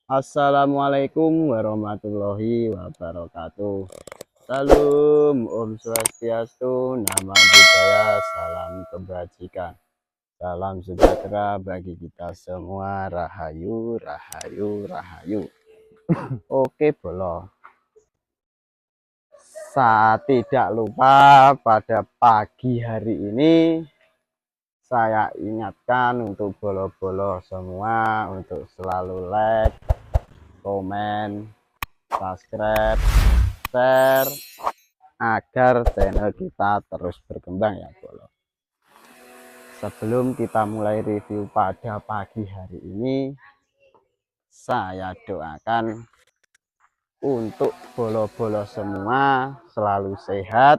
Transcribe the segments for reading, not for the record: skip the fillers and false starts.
Assalamualaikum warahmatullahi wabarakatuh. Salam Om Swastiastu, Namo Buddhaya, salam kebajikan, salam sejahtera bagi kita semua. Rahayu, rahayu, rahayu. Oke, Bolo. Tidak lupa pada pagi hari ini saya ingatkan untuk bolo-bolo semua untuk selalu like, komen, subscribe, share agar channel kita terus berkembang ya Bolo. Sebelum kita mulai review pada pagi hari ini, saya doakan untuk bolo-bolo semua selalu sehat,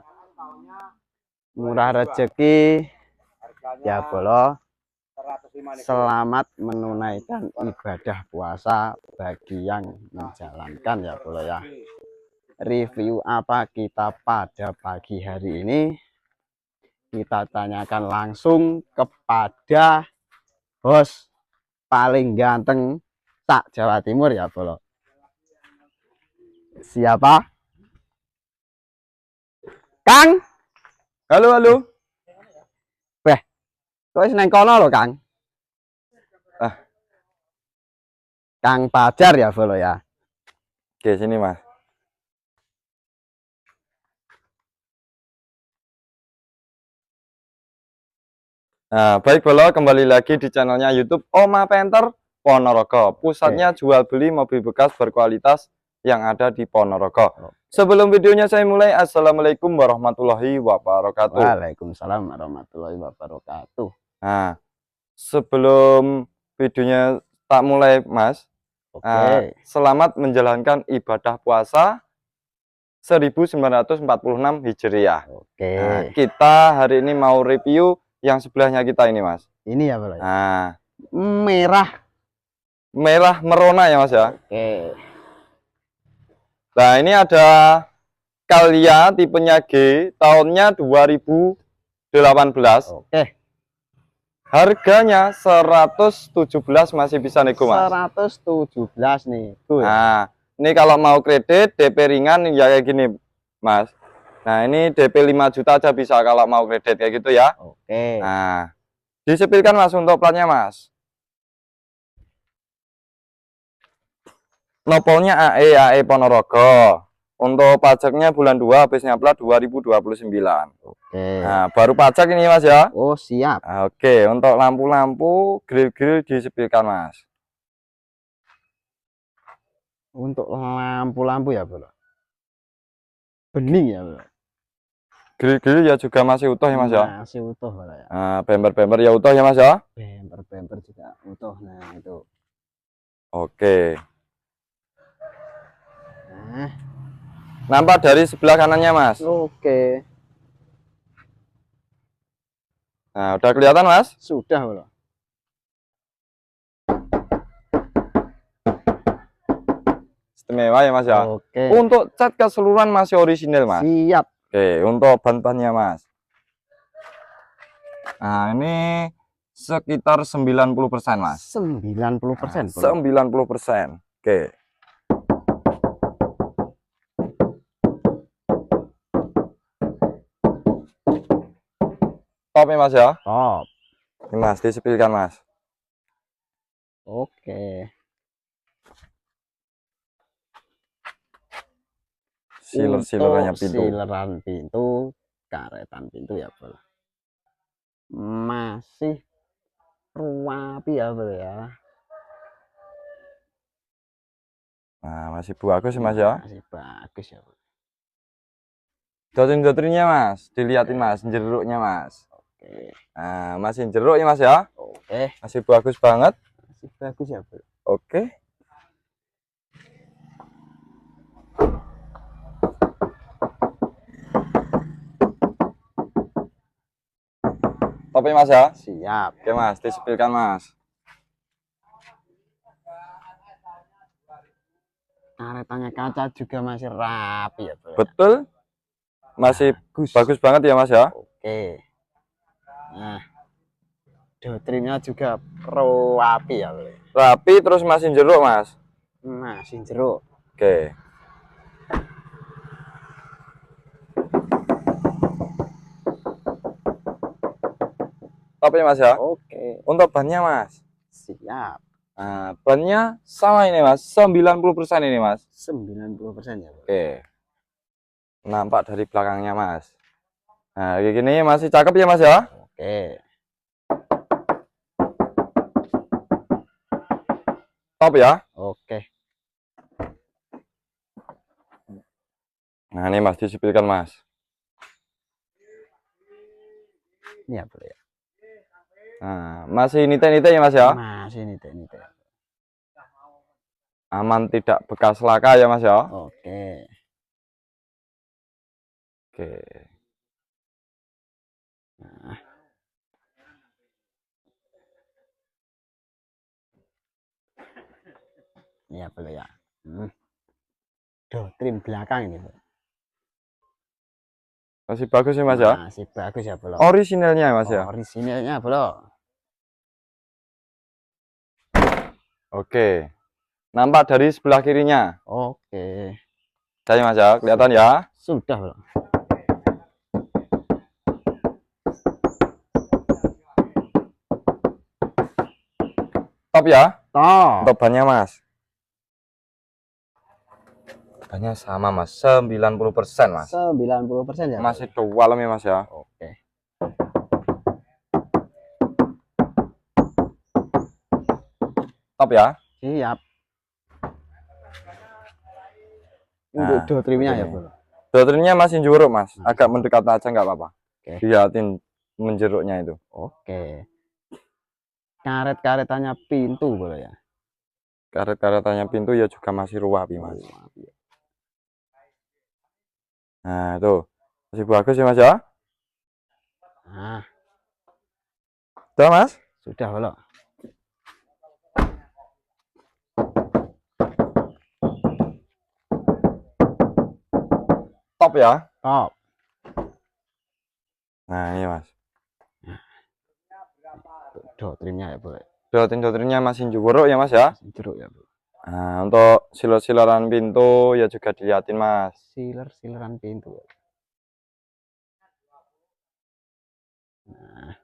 murah rezeki ya Bolo. Selamat menunaikan ibadah puasa bagi yang menjalankan ya Bolo ya. Review apa kita pada pagi hari ini, kita tanyakan langsung kepada bos paling ganteng tak Jawa Timur ya Bolo. Siapa? Kang? Halo, halo. Weh, kok seneng kono lo Kang? Kang Pajar ya Bolo ya. Oke, sini Mas. Nah, baik Bolo, kembali lagi di channelnya YouTube Oma Penter Ponorogo. Pusatnya jual beli mobil bekas berkualitas yang ada di Ponorogo. Sebelum videonya saya mulai, Assalamualaikum warahmatullahi wabarakatuh. Waalaikumsalam warahmatullahi wabarakatuh. Nah, sebelum videonya tak mulai Mas, selamat menjalankan ibadah puasa 1946 Hijriah. Nah, kita hari ini mau review yang sebelahnya kita ini Mas. Ini ya Bro. Nah, merah merona ya Mas ya. Oke. Nah, ini ada Calya tipenya G, tahunnya 2018. Oke. Harganya 117, masih bisa nego Mas. 117 nih. Nah, ini kalau mau kredit DP ringan ya kayak gini Mas. Nah, ini DP 5 juta aja bisa kalau mau kredit kayak gitu ya. Oke. Nah, disepilkan Mas untuk platnya Mas. Nopolnya AE Ponorogo. Untuk pajaknya bulan 2 habisnya plat 2029. Oke. Nah, baru pajak ini Mas ya. Oh, siap. Nah, oke, untuk lampu-lampu, grill-grill disepilkan Mas. Untuk lampu-lampu ya Bro. Bening ya Bro. Grill-grill ya juga masih utuh ya Mas ya. Masih utuh Bro ya. Nah, bemper-bemper ya utuh ya Mas ya. Bemper-bemper juga utuh. Nah, itu. Oke. Nah, nampak dari sebelah kanannya Mas. Oke. Nah, udah kelihatan Mas? Sudah Bro. Istimewa ya Mas ya. Oke. Untuk cat keseluruhan masih orisinil Mas. Siap. Oke, untuk ban-bannya Mas. Nah, ini sekitar 90% Mas. 90%. Nah, 90%. Oke. Top ya Mas ya. Top. Ini Mas, disepilkan Mas. Oke. Siler-silerannya pintu. Sileran pintu, karetan pintu ya Bro. Masih rapi ya Bro ya. Nah, masih bagus Mas ya. Masih bagus ya Bro. Dotring-dotringnya Mas, dilihatin Mas, jeruknya Mas. Oke. Nah, masih jeruk ya Mas ya. Oke. Masih bagus banget. Masih bagus ya Bro. Oke. Topi Mas ya. Siap. Oke Mas, disepilkan Mas. Karetannya kaca juga masih rapi ya Bro. Betul. Masih bagus banget ya Mas ya. Oke. Nah, dotrinnya juga rapi ya Bro. Rapi terus masih jeruk Mas. Masih jeruk. Oke. Top ya Mas ya. Oke, Untuk bannya Mas. siap. Nah, bannya sama ini Mas, 90% ini Mas. 90% ya, Bro. Oke. Nampak dari belakangnya Mas. Nah, kayak gini masih cakep ya Mas ya. Oke. Top ya. Oke. Nah, ini Mas disipilkan Mas. Ini ya, Bro ya. Nah, masih nite-nite ya Mas ya. Masih nite-nite. Aman, tidak bekas laka ya Mas ya. Oke. Oke. Nah. Ini ya, Bro ya. Trim belakang ini, Bro. Masih bagus ya Mas ya. Masih bagus ya, Bro. Orisinalnya ya Mas ya. Orisinalnya, Bro. Oke. Nampak dari sebelah kirinya. Oke. Saya Mas ya, kelihatan ya. Sudah, Bro. Top ya. Top. Untuk bannya Mas. Bannya sama Mas, 90% Mas. 90% ya, Bro? Masih dualem ya Mas ya. Oke. Top ya. Siap. Untuk Nah, do trimnya ya, ini. Bro. Dotrinnya masih jeruk Mas, agak mendekat aja nggak apa-apa. Oke. Lihatin menjeruknya itu. Oke. Karet-karetannya pintu, Bro ya. Karet-karetannya pintu ya juga masih ruwapi Mas. Nah itu masih bagus ya Mas ya. Nah, Udah Mas. sudah, Bro. Top ya. Top. Nah ini Mas. Do trimnya ya, Bro. Dotrinnya masih jeruk ya Mas ya. Jeruk ya, Bro. Nah untuk siler-sileran pintu ya juga dilihatin Mas. Siler-sileran pintu. Nah.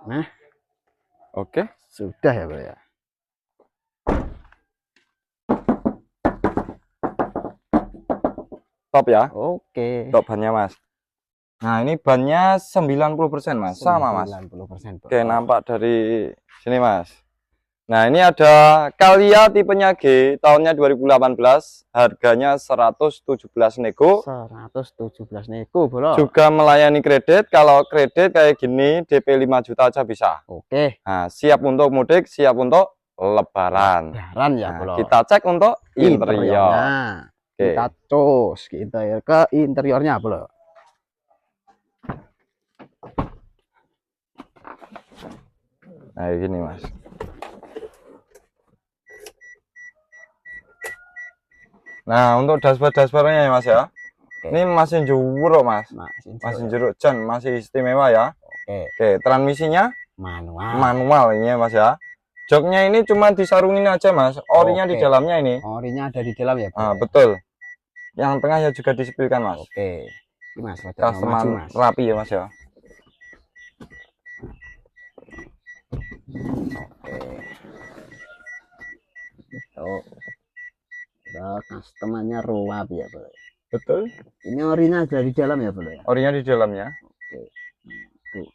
Nah, Oke. sudah ya, Bro ya. Top ya. Oke. Top bannya Mas. Nah ini bannya 90% Mas, sama Mas. 90%, Bro. Oke, nampak dari sini Mas. Nah ini ada Calya tipenya G, tahunnya 2018, harganya 117 nego. 117 nego, Bro. Juga melayani kredit. Kalau kredit kayak gini DP 5 juta aja bisa. Oke. Nah, siap untuk mudik, siap untuk lebaran. Lebaran ya, Nah, Bro. kita cek untuk interior. Interiornya. Oke. Kita cus kita ke interiornya, Bro. Nah, gini Mas. Nah, untuk dashboard-dashboardnya ya Mas ya. Oke. Ini masih jeruk Mas. Masih jeruk Jan, masih istimewa ya. Oke. Oke, transmisinya Manual. manual ini ya Mas ya. Joknya ini cuma disarungin aja Mas. Orinya di Oke. dalamnya ini. Orinya ada di dalam ya, Bro. Ah, betul. Yang tengah ya juga disipilkan Mas. Oke. Ini Mas, maju, Customer Mas. rapi ya Mas ya. Oke. Oh. Nah, customernya ruwap ya, Bro. Betul. Ini orinya ada di dalam ya, Bro ya. Orinya di dalamnya. Oke. Tuh.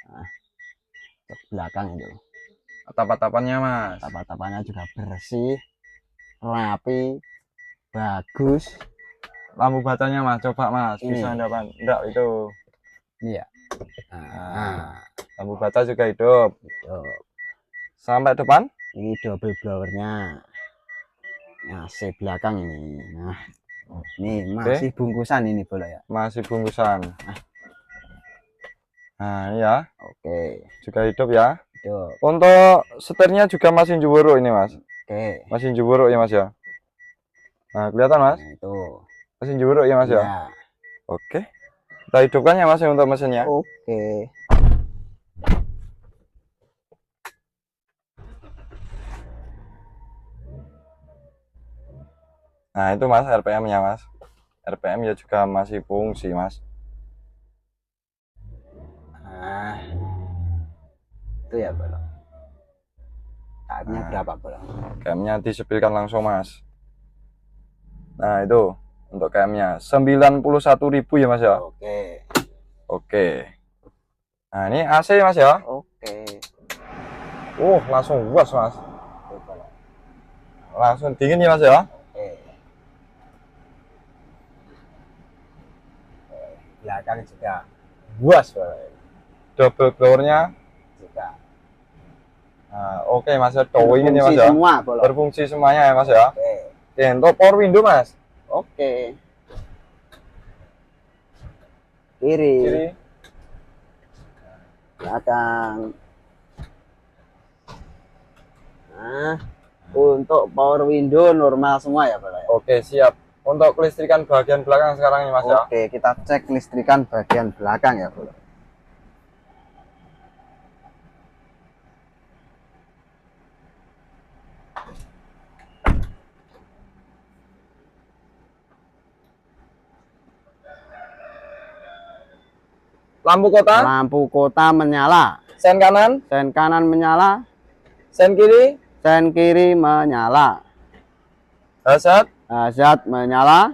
Nah, ke belakang itu. Atap-atapannya Mas. Atap-atapannya juga bersih, rapi, bagus. Lampu bacanya Mas, coba Mas. Ini. Bisa enggak itu. Iya. Nah, Lampu baca juga hidup. itu. Sampai depan. Ini double blowernya. Nah, AC belakang ini. Nah, ini masih bungkusan ini, Bro ya. Masih bungkusan. Nah, iya. Oke. Juga hidup ya. Hidup. Untuk setirnya juga masih jeruk ini Mas. Oke. Masih jeruk ya Mas ya. Nah, kelihatan Mas. Nah, itu. Masih jeruk ya Mas ya. Ya. Oke. Kita hidupkan ya Mas ya untuk mesinnya. Oke. Nah, itu Mas RPM-nya, Mas. RPM ya juga masih fungsi, Mas. Nah, itu ya bro. KM-nya Nah, berapa bro? KM-nya disepilkan langsung, Mas. Nah, itu untuk KM-nya 91.000 ya, Mas ya. Oke. Oke. Nah, ini AC, Mas ya. Oke. Langsung luas, Mas. Langsung dingin ya, Mas ya. Oke. Belakang juga buas bro. Double blower-nya Juga. nah, oke Mas ya, ini ya Mas Berfungsi ya. semua bro. Berfungsi semuanya ya Mas ya. Oke. Oke, untuk power window Mas. Oke. Kiri. Kiri. Belakang. Nah, untuk power window normal semua ya bro ya. Oke, siap. Untuk kelistrikan bagian belakang sekarang ya Mas ya. Oke, kita cek listrikan bagian belakang ya bro. Lampu kota. Lampu kota menyala. Sen kanan. Sen kanan menyala. Sen kiri. Sen kiri menyala. Hazard. Hazard menyala.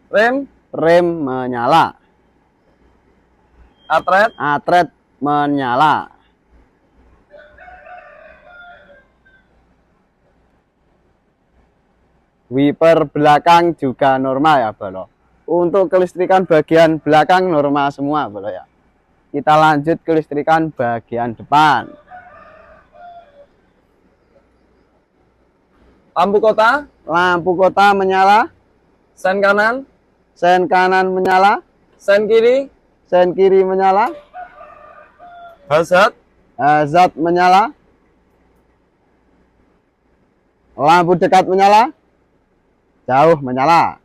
Rem. Rem menyala. Atret. Atret menyala. Wiper belakang juga normal ya bro. Untuk kelistrikan bagian belakang normal semua bro ya. Kita lanjut kelistrikan bagian depan. Lampu kota. Lampu kota menyala. Sen kanan. Sen kanan menyala. Sen kiri. Sen kiri menyala. Hazard. Hazard menyala. Lampu dekat menyala. Jauh menyala.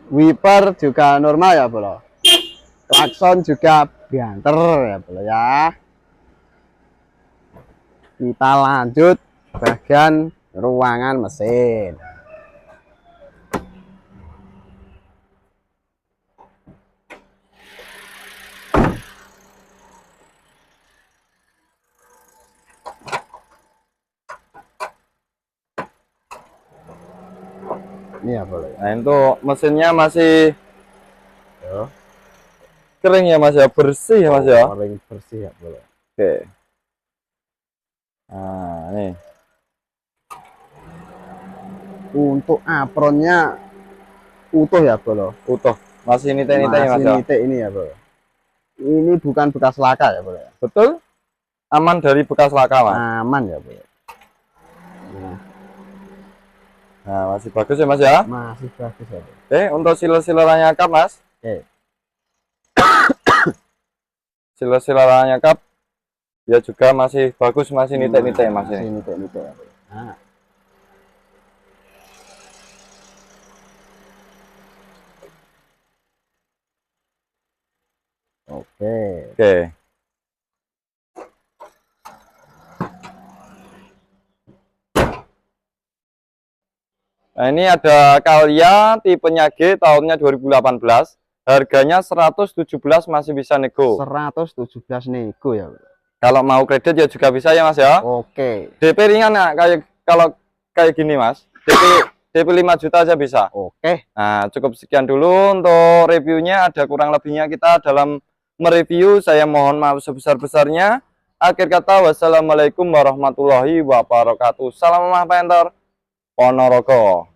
Wiper juga normal ya bro. Klakson juga banter ya bro ya. Kita lanjut bagian ruangan mesin. Ini ya bro. Nah, untuk mesinnya masih Yo. kering ya Mas ya, bersih ya Mas ya. Kering bersih ya bro. Oke. Nah, nih. Untuk apronnya utuh ya bro. Utuh. Masih nite-nite ya Mas Masih ya. nite ini ya bro. Ini bukan bekas laka ya bro. Betul? Aman dari bekas laka Mas. Aman ya bro. Nah, masih bagus ya Mas ya. Masih bagus ya bro. Oke, untuk siler-silernya kap Mas. Oke. Siler-silernya kap ya juga masih bagus, masih nite-nite Mas Masih ini. nite-nite ya bro. Nah. Oke. Oke. Nah, ini ada Calya tipenya G tahunnya 2018. Harganya 117 masih bisa nego. 117 nego ya bro. Kalau mau kredit ya juga bisa ya Mas ya. Oke. DP ringan ya, kalau kayak gini Mas. DP 5 juta aja bisa. Oke. Nah, cukup sekian dulu untuk reviewnya. Ada kurang lebihnya kita dalam mereview. Saya mohon maaf sebesar-besarnya. Akhir kata, wassalamualaikum warahmatullahi wabarakatuh. Salam Omah Penter Ponorogo.